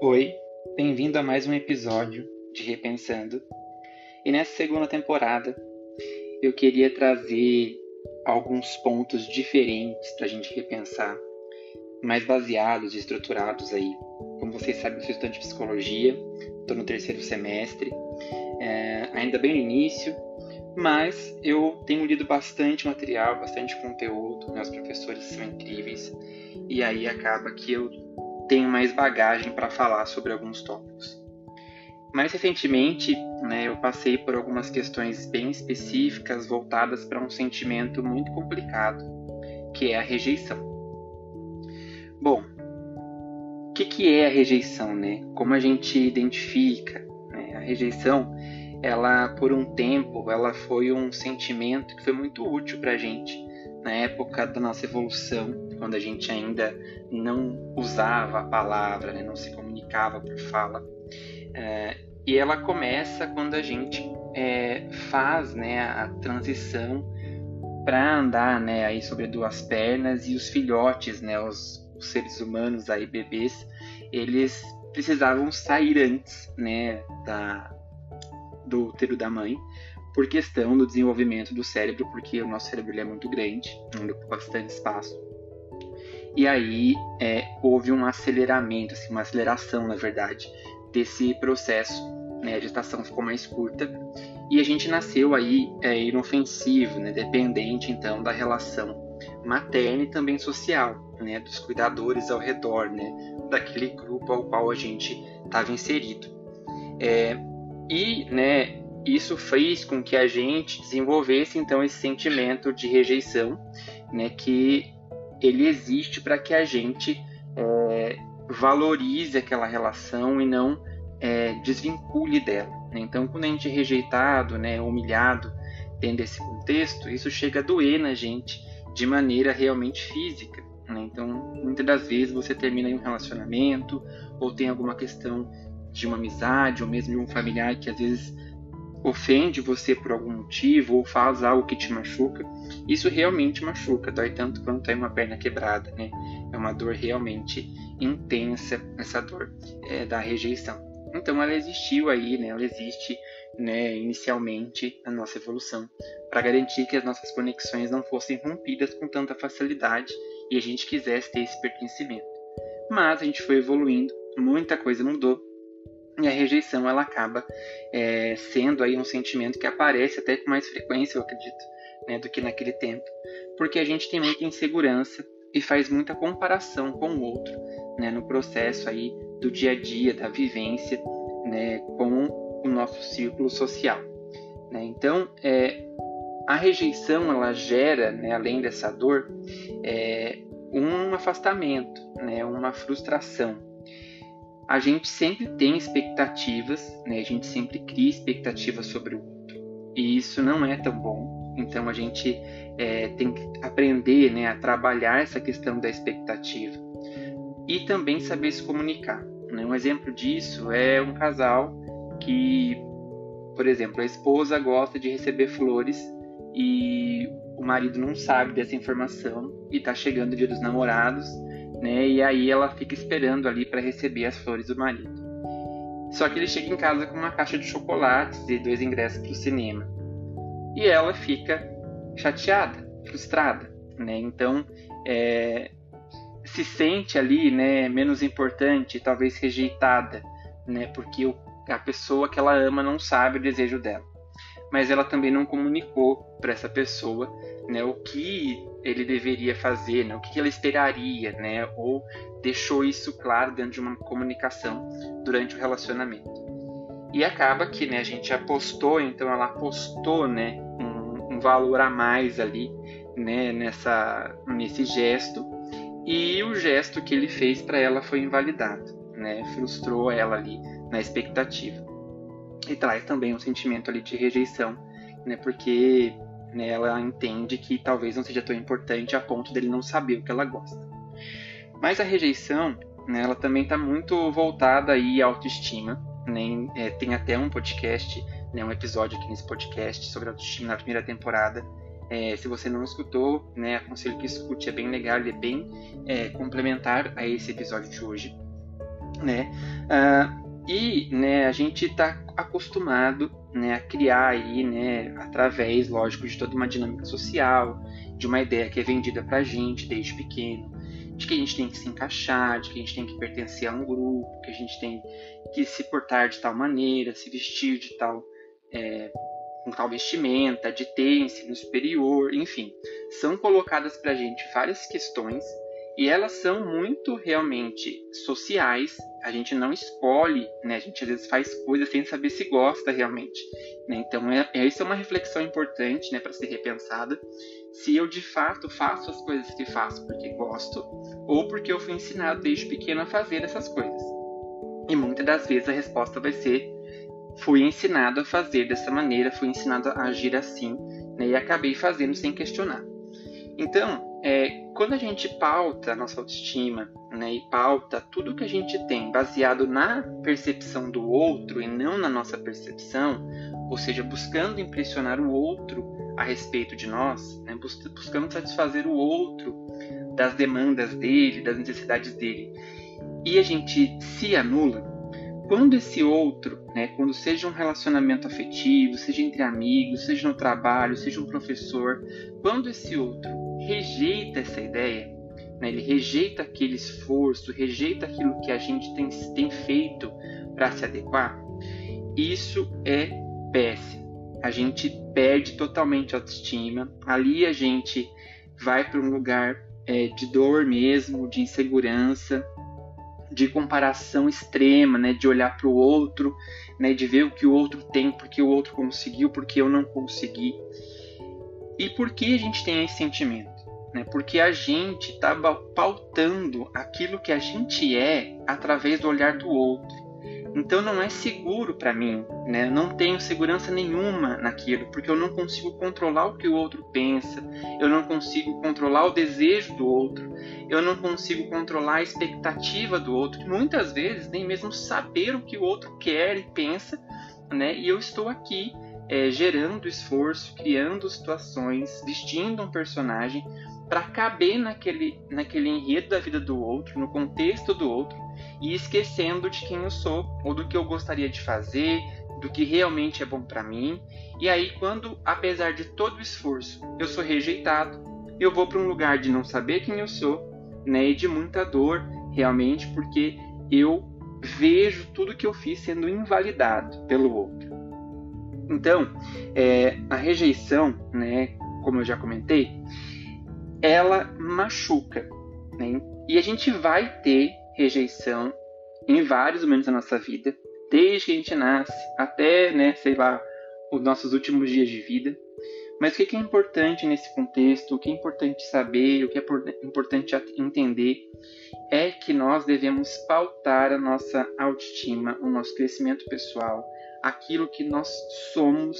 Oi, bem-vindo a mais um episódio de Repensando. E nessa segunda temporada eu queria trazer alguns pontos diferentes para a gente repensar, mais baseados e estruturados aí. Como vocês sabem, eu sou estudante de psicologia, estou no terceiro semestre, ainda bem no início, mas eu tenho lido bastante material, bastante conteúdo, meus professores são incríveis, e aí acaba que eu tenho mais bagagem para falar sobre alguns tópicos. Mais recentemente, eu passei por algumas questões bem específicas voltadas para um sentimento muito complicado, que é a rejeição. Bom, o que é a rejeição, né? Como a gente identifica, né? A rejeição, ela por um tempo, ela foi um sentimento que foi muito útil para a gente na época da nossa evolução, quando a gente ainda não usava a palavra, né? Não se comunicava por fala. E ela começa quando a gente faz, né, a transição para andar, né, aí sobre duas pernas, e os filhotes, né, os seres humanos, aí, bebês, eles precisavam sair antes, né, do útero da mãe, por questão do desenvolvimento do cérebro, porque o nosso cérebro é muito grande, com bastante espaço. E aí houve um aceleramento, assim, uma aceleração, na verdade, desse processo, né? A gestação ficou mais curta e a gente nasceu aí inofensivo, né? Dependente, então, da relação materna e também social, né? Dos cuidadores ao redor, né? Daquele grupo ao qual a gente estava inserido. Né, isso fez com que a gente desenvolvesse, então, esse sentimento de rejeição, né? Que ele existe para que a gente valorize aquela relação e não desvincule dela. Né? Então, quando a gente é rejeitado, né, humilhado dentro desse contexto, isso chega a doer na gente de maneira realmente física. Né? Então, muitas das vezes você termina em um relacionamento ou tem alguma questão de uma amizade ou mesmo de um familiar que às vezes ofende você por algum motivo ou faz algo que te machuca. Isso realmente machuca, dói tanto quanto uma perna quebrada, né? É uma dor realmente intensa, essa dor da rejeição. Então ela existiu aí, né? Ela existe, né, inicialmente na nossa evolução, para garantir que as nossas conexões não fossem rompidas com tanta facilidade e a gente quisesse ter esse pertencimento. Mas a gente foi evoluindo, muita coisa mudou, e a rejeição ela acaba sendo aí um sentimento que aparece até com mais frequência, eu acredito, né, do que naquele tempo, porque a gente tem muita insegurança e faz muita comparação com o outro, né, no processo aí do dia a dia, da vivência, né, com o nosso círculo social. Né? Então, a rejeição ela gera, né, além dessa dor, um afastamento, né, uma frustração. A gente sempre tem expectativas, né? A gente sempre cria expectativas sobre o outro. E isso não é tão bom. Então a gente tem que aprender, né, a trabalhar essa questão da expectativa. E também saber se comunicar. Né? Um exemplo disso é um casal que, por exemplo, a esposa gosta de receber flores e o marido não sabe dessa informação e está chegando o Dia dos Namorados, né? E aí ela fica esperando ali para receber as flores do marido. Só que ele chega em casa com uma caixa de chocolates e 2 ingressos para o cinema. E ela fica chateada, frustrada, né? Então, se sente ali, né, menos importante, talvez rejeitada, né? Porque a pessoa que ela ama não sabe o desejo dela. Mas ela também não comunicou para essa pessoa, né, o que ele deveria fazer, né, o que ela esperaria, né, ou deixou isso claro dentro de uma comunicação durante o relacionamento. E acaba que, né, a gente apostou, então ela apostou, né, um valor a mais ali, né, nesse gesto, e o gesto que ele fez para ela foi invalidado, né, frustrou ela ali na expectativa. E traz também um sentimento ali de rejeição, né, porque, né, ela entende que talvez não seja tão importante a ponto dele não saber o que ela gosta. Mas a rejeição, né, ela também está muito voltada aí à autoestima, né, tem até um podcast, né, um episódio aqui nesse podcast sobre autoestima na primeira temporada. Se você não escutou, né, aconselho que escute, é bem legal, ele é bem complementar a esse episódio de hoje. né? Né, a gente está acostumado, né, a criar aí, né, através, lógico, de toda uma dinâmica social, de uma ideia que é vendida para a gente desde pequeno, de que a gente tem que se encaixar, de que a gente tem que pertencer a um grupo, que a gente tem que se portar de tal maneira, se vestir de tal, com tal vestimenta, de ter ensino superior, enfim. São colocadas para a gente várias questões e elas são muito realmente sociais. A gente não escolhe, né? A gente às vezes faz coisas sem saber se gosta realmente, né? Então, essa é uma reflexão importante, né, para ser repensada. Se eu de fato faço as coisas que faço porque gosto ou porque eu fui ensinado desde pequeno a fazer essas coisas. E muitas das vezes a resposta vai ser: fui ensinado a fazer dessa maneira, fui ensinado a agir assim, né, e acabei fazendo sem questionar. Então, quando a gente pauta a nossa autoestima, né, e pauta tudo que a gente tem baseado na percepção do outro e não na nossa percepção, ou seja, buscando impressionar o outro a respeito de nós, né, buscando satisfazer o outro das demandas dele, das necessidades dele, e a gente se anula, quando esse outro, né, quando seja um relacionamento afetivo, seja entre amigos, seja no trabalho, seja um professor, quando esse outro rejeita essa ideia, né, ele rejeita aquele esforço, rejeita aquilo que a gente tem feito para se adequar, isso é péssimo. A gente perde totalmente a autoestima, ali a gente vai para um lugar de dor mesmo, de insegurança, de comparação extrema, né, de olhar para o outro, né, de ver o que o outro tem, porque o outro conseguiu, porque eu não consegui. E por que a gente tem esse sentimento? Né? Porque a gente está pautando aquilo que a gente é através do olhar do outro. Então não é seguro para mim, né? Eu não tenho segurança nenhuma naquilo, porque eu não consigo controlar o que o outro pensa, eu não consigo controlar o desejo do outro, eu não consigo controlar a expectativa do outro, e muitas vezes nem mesmo saber o que o outro quer e pensa, né? E eu estou aqui gerando esforço, criando situações, vestindo um personagem para caber naquele enredo da vida do outro, no contexto do outro, e esquecendo de quem eu sou, ou do que eu gostaria de fazer, do que realmente é bom para mim. E aí, quando, apesar de todo o esforço, eu sou rejeitado, eu vou para um lugar de não saber quem eu sou, né, e de muita dor, realmente, porque eu vejo tudo que eu fiz sendo invalidado pelo outro. Então, a rejeição, né, como eu já comentei, ela machuca, né? E a gente vai ter rejeição em vários momentos da nossa vida, desde que a gente nasce até, né, sei lá, os nossos últimos dias de vida. Mas o que é importante nesse contexto, o que é importante saber, o que é importante entender é que nós devemos pautar a nossa autoestima, o nosso crescimento pessoal, aquilo que nós somos,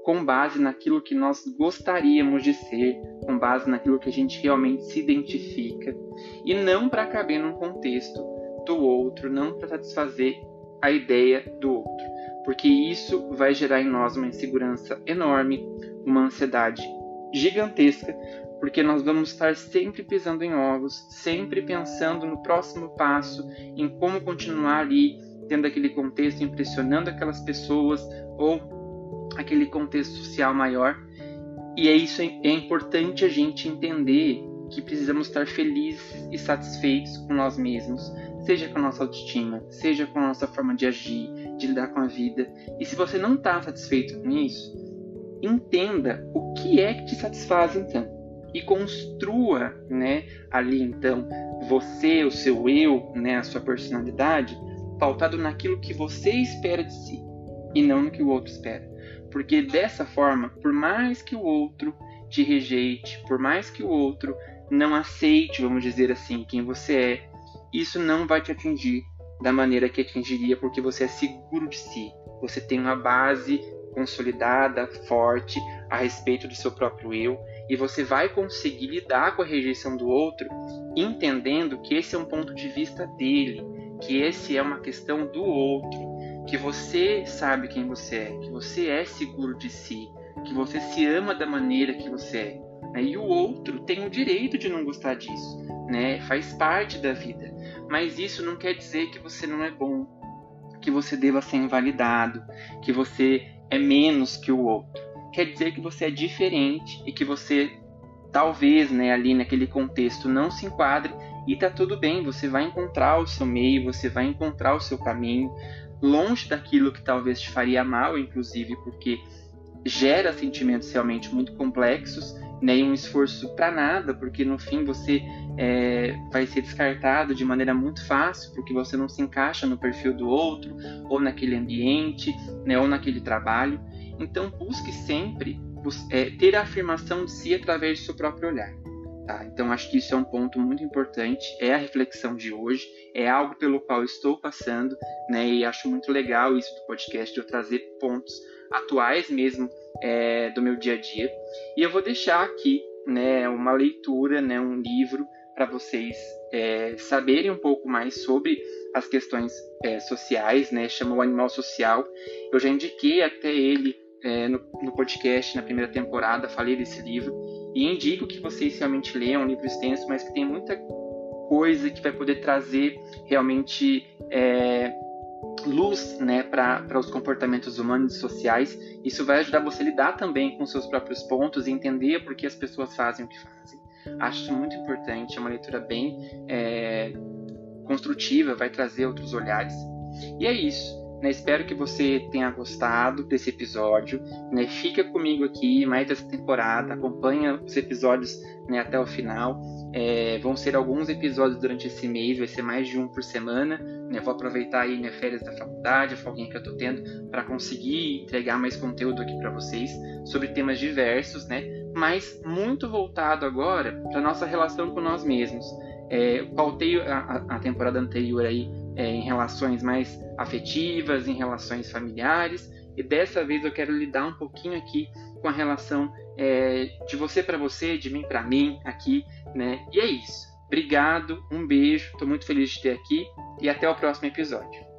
com base naquilo que nós gostaríamos de ser, com base naquilo que a gente realmente se identifica, e não para caber num contexto do outro, não para satisfazer a ideia do outro, porque isso vai gerar em nós uma insegurança enorme, uma ansiedade gigantesca, porque nós vamos estar sempre pisando em ovos, sempre pensando no próximo passo, em como continuar ali, tendo aquele contexto, impressionando aquelas pessoas, ou aquele contexto social maior. E é importante a gente entender que precisamos estar felizes e satisfeitos com nós mesmos, seja com a nossa autoestima, seja com a nossa forma de agir, de lidar com a vida. E se você não está satisfeito com isso, entenda o que é que te satisfaz então, e construa, né, ali então você, o seu eu, né, a sua personalidade, pautado naquilo que você espera de si e não no que o outro espera. Porque dessa forma, por mais que o outro te rejeite, por mais que o outro não aceite, vamos dizer assim, quem você é, isso não vai te atingir da maneira que atingiria, porque você é seguro de si. Você tem uma base consolidada, forte, a respeito do seu próprio eu, e você vai conseguir lidar com a rejeição do outro, entendendo que esse é um ponto de vista dele, que esse é uma questão do outro, que você sabe quem você é, que você é seguro de si, que você se ama da maneira que você é, né? E o outro tem o direito de não gostar disso, né? Faz parte da vida. Mas isso não quer dizer que você não é bom, que você deva ser invalidado, que você é menos que o outro. Quer dizer que você é diferente e que você talvez, né, ali naquele contexto não se enquadre, e tá tudo bem, você vai encontrar o seu meio, você vai encontrar o seu caminho, longe daquilo que talvez te faria mal, inclusive porque gera sentimentos realmente muito complexos, né, e um esforço para nada, porque no fim você vai ser descartado de maneira muito fácil, porque você não se encaixa no perfil do outro, ou naquele ambiente, né, ou naquele trabalho. Então busque sempre ter a afirmação de si através do seu próprio olhar. Tá? Então acho que isso é um ponto muito importante, é a reflexão de hoje, é algo pelo qual eu estou passando, né, e acho muito legal isso do podcast, de eu trazer pontos atuais mesmo do meu dia a dia. E eu vou deixar aqui, né, uma leitura, né, um livro para vocês saberem um pouco mais sobre as questões sociais, né, chama O Animal Social. Eu já indiquei até ele no podcast, na primeira temporada, falei desse livro, e indico que vocês realmente leiam, um livro extenso, mas que tem muita coisa que vai poder trazer realmente luz, né, para os comportamentos humanos e sociais. Isso vai ajudar você a lidar também com seus próprios pontos e entender por que as pessoas fazem o que fazem. Acho muito importante, é uma leitura bem construtiva, vai trazer outros olhares. E é isso. Né, espero que você tenha gostado desse episódio, né, fica comigo aqui mais dessa temporada, acompanha os episódios, né, até o final. Vão ser alguns episódios durante esse mês, vai ser mais de um por semana, né, vou aproveitar aí minhas férias da faculdade, a folguinha que eu estou tendo, para conseguir entregar mais conteúdo aqui para vocês sobre temas diversos, né, mas muito voltado agora para nossa relação com nós mesmos. Pautei a temporada anterior aí em relações mais afetivas, em relações familiares, e dessa vez eu quero lidar um pouquinho aqui com a relação de você para você, de mim para mim aqui, né? E é isso. Obrigado, um beijo, estou muito feliz de ter aqui e até o próximo episódio.